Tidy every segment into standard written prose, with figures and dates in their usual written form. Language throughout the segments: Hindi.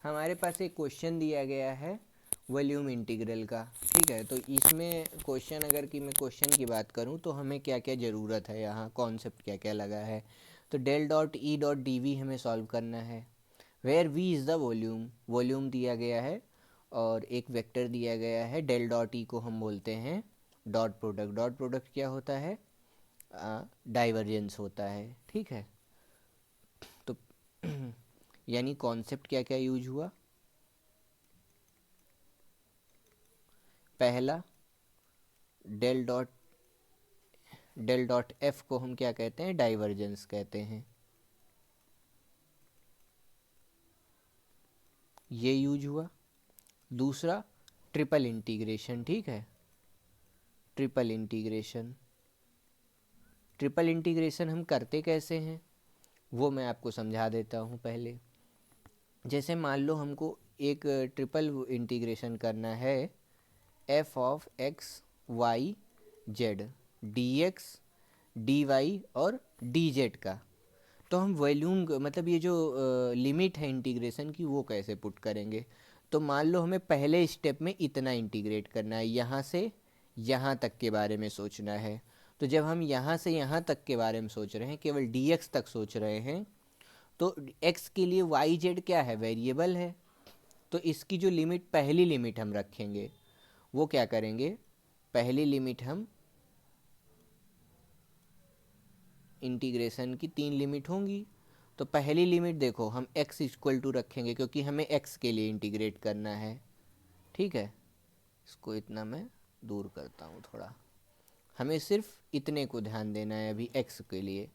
हमारे पास एक क्वेश्चन दिया गया है वॉल्यूम इंटीग्रल का। ठीक है, तो इसमें क्वेश्चन अगर कि मैं क्वेश्चन की बात करूं तो हमें क्या क्या ज़रूरत है, यहाँ कॉन्सेप्ट क्या क्या लगा है। तो del dot E dot D V हमें सॉल्व करना है, where V is the volume. Volume दिया गया है और एक वेक्टर दिया गया है। डेल डॉट ई को हम बोलते हैं डॉट प्रोडक्ट। डॉट प्रोडक्ट क्या होता है? डाइवर्जेंस होता है। ठीक है, तो यानी कॉन्सेप्ट क्या क्या यूज हुआ? पहला, डेल डॉट एफ को हम क्या कहते हैं? डाइवर्जेंस कहते हैं, ये यूज हुआ। दूसरा, ट्रिपल इंटीग्रेशन। ठीक है, ट्रिपल इंटीग्रेशन। ट्रिपल इंटीग्रेशन हम करते कैसे हैं वो मैं आपको समझा देता हूँ पहले। जैसे मान लो हमको एक ट्रिपल इंटीग्रेशन करना है F of X Y Z D X D Y और डी जेड का। तो हम वॉल्यूम मतलब ये जो लिमिट है इंटीग्रेशन की वो कैसे पुट करेंगे? तो मान लो हमें पहले स्टेप में इतना इंटीग्रेट करना है, यहाँ से यहाँ तक के बारे में सोचना है। तो जब हम यहाँ से यहाँ तक के बारे में सोच रहे हैं, केवल डी एक्स तक सोच रहे हैं, तो एक्स के लिए वाई जेड क्या है? वेरिएबल है। तो इसकी जो लिमिट, पहली लिमिट हम रखेंगे वो क्या करेंगे? पहली लिमिट हम, इंटीग्रेशन की 3 लिमिट होंगी। तो पहली लिमिट देखो हम x इक्वल टू रखेंगे क्योंकि हमें x के लिए इंटीग्रेट करना है। ठीक है, इसको इतना मैं दूर करता हूँ थोड़ा। हमें सिर्फ इतने को ध्यान देना है अभी x के लिए।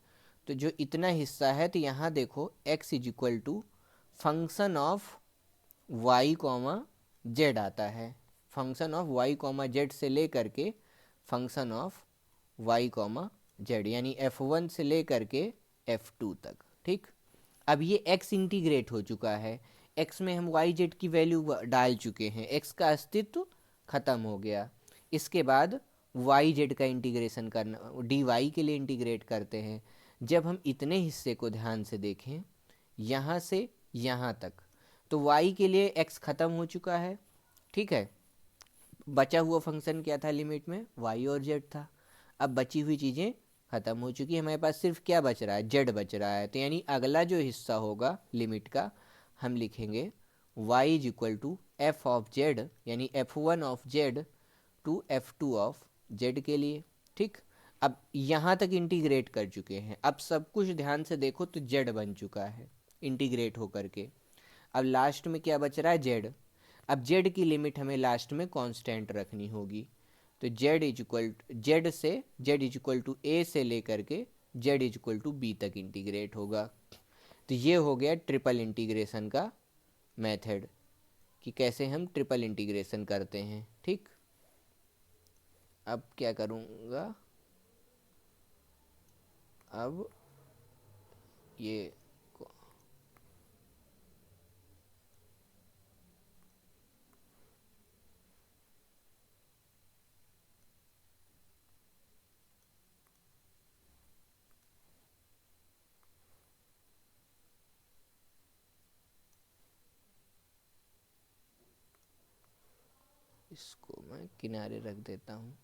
तो जो इतना हिस्सा है, तो यहाँ देखो x is equal to function of y comma Z आता है। Function of y comma Z से लेकर के function of y comma Z, यानी f1 से लेकर के f2 तक। ठीक, अब ये x इंटीग्रेट हो चुका है, x में हम y जेड की वैल्यू डाल चुके हैं, x का अस्तित्व खत्म हो गया। इसके बाद y जेड का इंटीग्रेशन करना, dy के लिए इंटीग्रेट करते हैं। जब हम इतने हिस्से को ध्यान से देखें यहाँ से यहाँ तक, तो y के लिए x खत्म हो चुका है। ठीक है, बचा हुआ फंक्शन क्या था लिमिट में? y और z था। अब बची हुई चीज़ें ख़त्म हो चुकी है, हमारे पास सिर्फ क्या बच रहा है? z बच रहा है। तो यानी अगला जो हिस्सा होगा लिमिट का, हम लिखेंगे y is equal to F of Z, यानी f1 of Z to f2 of Z के लिए। ठीक, अब यहाँ तक इंटीग्रेट कर चुके हैं, अब सब कुछ ध्यान से देखो तो z बन चुका है इंटीग्रेट होकर के। अब लास्ट में क्या बच रहा है? z। अब z की लिमिट हमें लास्ट में कांस्टेंट रखनी होगी। तो z इज इक्वल, जेड से z is equal to A से लेकर के z is equal to B तक इंटीग्रेट होगा। तो ये हो गया ट्रिपल इंटीग्रेशन का मेथड, कि कैसे हम ट्रिपल इंटीग्रेशन करते हैं। ठीक, अब क्या करूँगा, अब ये इसको मैं किनारे रख देता हूँ।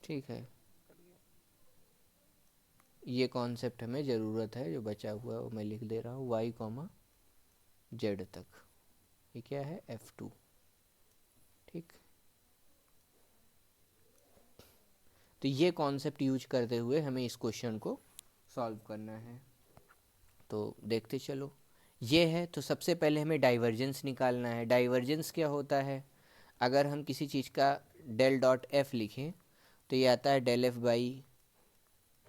ठीक है, ये कॉन्सेप्ट हमें ज़रूरत है, जो बचा हुआ है वो मैं लिख दे रहा हूँ, y कॉमा जेड तक। ये क्या है? f2। ठीक, तो ये कॉन्सेप्ट यूज करते हुए हमें इस क्वेश्चन को सॉल्व करना है। तो देखते चलो, ये है। तो सबसे पहले हमें डाइवर्जेंस निकालना है। डाइवर्जेंस क्या होता है? अगर हम किसी चीज़ का डेल डॉट एफ लिखें तो ये आता है del F by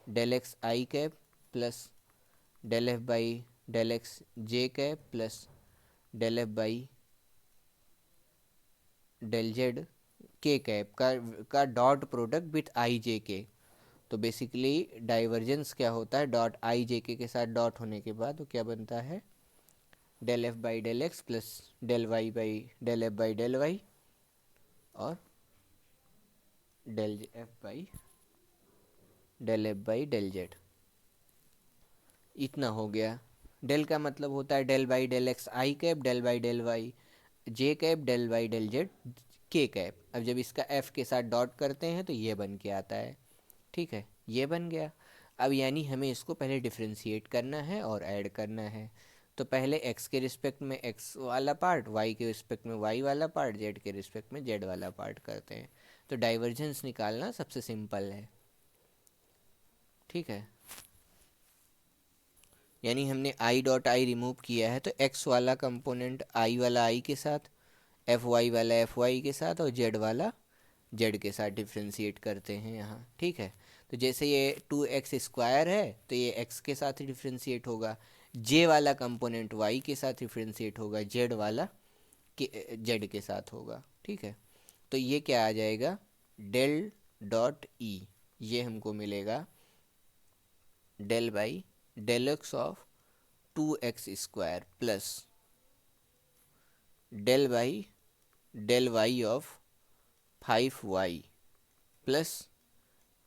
del X I cap plus del F by del X J cap plus del F by del Z K cap का dot product with I J K. तो बेसिकली डाइवर्जेंस क्या होता है, डॉट आई जे के साथ डॉट होने के बाद वो क्या बनता है, del F by del X plus del Y by del F by del Y और del F by del Z. इतना हो गया। डेल का मतलब होता है del by del X I cap, del by del Y J cap, del by del Z K cap. अब जब इसका एफ के साथ डॉट करते हैं तो ये बन के आता है, ठीक है, ये बन गया। अब यानी हमें इसको पहले डिफ्रेंशिएट करना है और ऐड करना है। तो पहले x के रिस्पेक्ट में x वाला पार्ट, y के रिस्पेक्ट में y वाला पार्ट, z के रिस्पेक्ट में z वाला पार्ट करते हैं। तो डाइवर्जेंस निकालना सबसे सिंपल है, ठीक है। यानी हमने i डॉट आई रिमूव किया है, तो x वाला कंपोनेंट i वाला i के साथ, एफ वाई वाला एफ वाई के साथ और जेड वाला जेड के साथ डिफ्रेंशिएट करते हैं यहाँ, ठीक है। तो जैसे ये 2x² है तो ये x के साथ ही डिफ्रेंशिएट होगा, जे वाला कंपोनेंट y के साथ डिफ्रेंशिएट होगा, जेड वाला जेड के साथ होगा, ठीक है। तो ये क्या आ जाएगा, डेल डॉट ई, ये हमको मिलेगा del by del X of 2x² plus del by del Y of 5y plus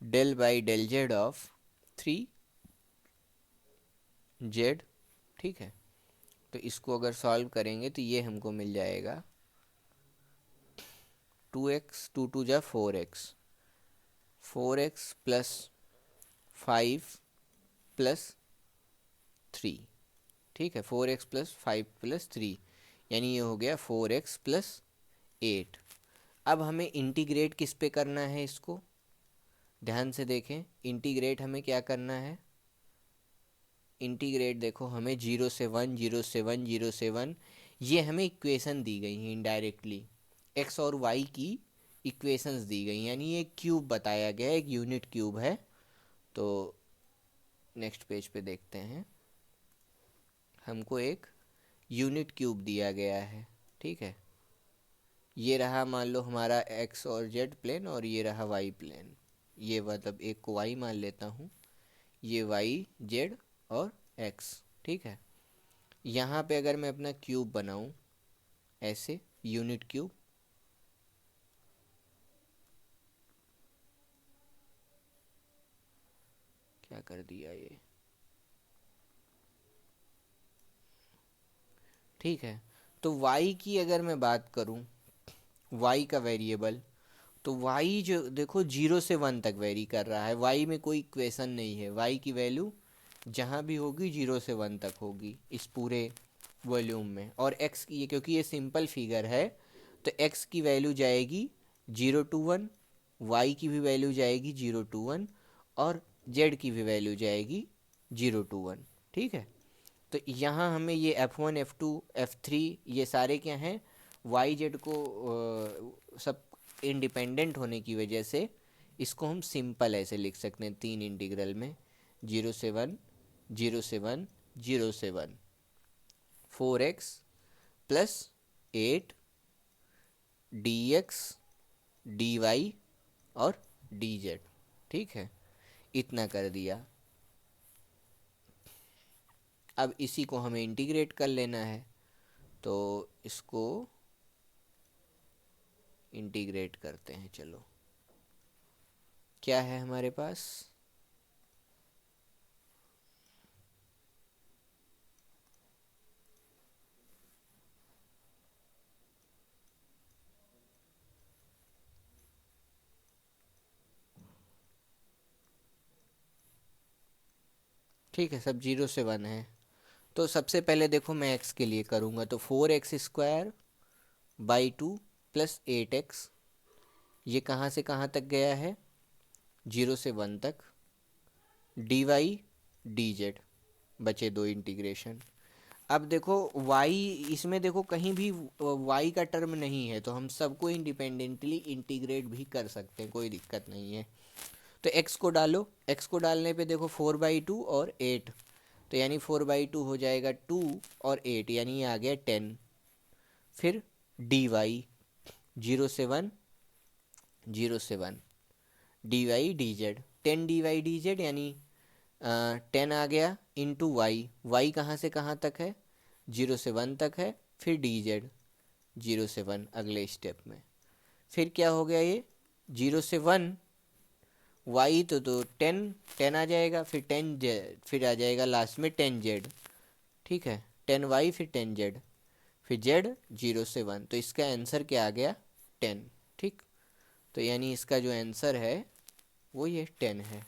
del by del Z of 3z, ठीक है। तो इसको अगर सॉल्व करेंगे तो ये हमको मिल जाएगा 2x, 2 जा 4x, 4x प्लस 5 प्लस 3, ठीक है, 4x प्लस 5 प्लस 3, यानी ये हो गया 4x प्लस 8। अब हमें इंटीग्रेट किस पे करना है इसको, ध्यान से देखें। इंटीग्रेट हमें क्या करना है, इंटीग्रेट देखो हमें 0 से 1, 0 से 1, 0 से 1, ये हमें इक्वेशन दी गई हैं इनडायरेक्टली, x और y की इक्वेशंस दी गई, यानी ये क्यूब बताया गया है, एक यूनिट क्यूब है। तो नेक्स्ट पेज पे देखते हैं, हमको एक यूनिट क्यूब दिया गया है, ठीक है। ये रहा मान लो हमारा x और z प्लेन और ये रहा y प्लेन, ये मतलब एक को y मान लेता हूँ, ये y z और x, ठीक है। यहाँ पे अगर मैं अपना क्यूब बनाऊँ ऐसे, यूनिट क्यूब, क्या कर दिया ये, ठीक है। तो y की अगर मैं बात करूँ, y का वेरिएबल, तो y जो देखो 0 से 1 तक वेरी कर रहा है, y में कोई इक्वेशन नहीं है, y की वैल्यू जहाँ भी होगी 0 से 1 तक होगी इस पूरे वॉल्यूम में। और x की, ये क्योंकि ये सिंपल फिगर है तो x की वैल्यू जाएगी 0 to 1, y की भी वैल्यू जाएगी 0 to 1 और z की भी वैल्यू जाएगी 0 to 1, ठीक है। तो यहाँ हमें ये F1, F2, F3 ये सारे क्या हैं, वाई जेड को सब इंडिपेंडेंट होने की वजह से इसको हम सिंपल ऐसे लिख सकते हैं, 3 इंटीग्रल में, 0 से 1, 0 से 1, 0 से 1, 4x प्लस 8 dx dy और dz, ठीक है, इतना कर दिया। अब इसी को हमें इंटीग्रेट कर लेना है, तो इसको इंटीग्रेट करते हैं। चलो, क्या है हमारे पास, ठीक है, सब 0 से 1 है। तो सबसे पहले देखो मैं x के लिए करूँगा, तो 4x² बाई 2 प्लस 8x, ये कहाँ से कहाँ तक गया है, 0 से 1 तक, dy dz, बचे 2 इंटीग्रेशन। अब देखो y, इसमें देखो कहीं भी y का टर्म नहीं है, तो हम सबको इंडिपेंडेंटली इंटीग्रेट भी कर सकते हैं, कोई दिक्कत नहीं है। तो x को डालो, x को डालने पे देखो 4/2 और 8, तो यानी 4/2 हो जाएगा 2 और 8, यानी ये आ गया 10। फिर dy 0 से 1, 0 से 1, dy dz, 10 dy dz यानी 10 आ गया इंटू वाई। वाई कहाँ से कहाँ तक है, 0 से 1 तक है। फिर dz 0 से 1 अगले स्टेप में। फिर क्या हो गया ये 0 से 1 वाई तो 10 आ जाएगा। फिर 10 फिर आ जाएगा लास्ट में 10z। ठीक है, 10y फिर 10z फिर z 0 से 1। तो इसका आंसर क्या आ गया 10। ठीक, तो यानी इसका जो आंसर है वो ये 10 है।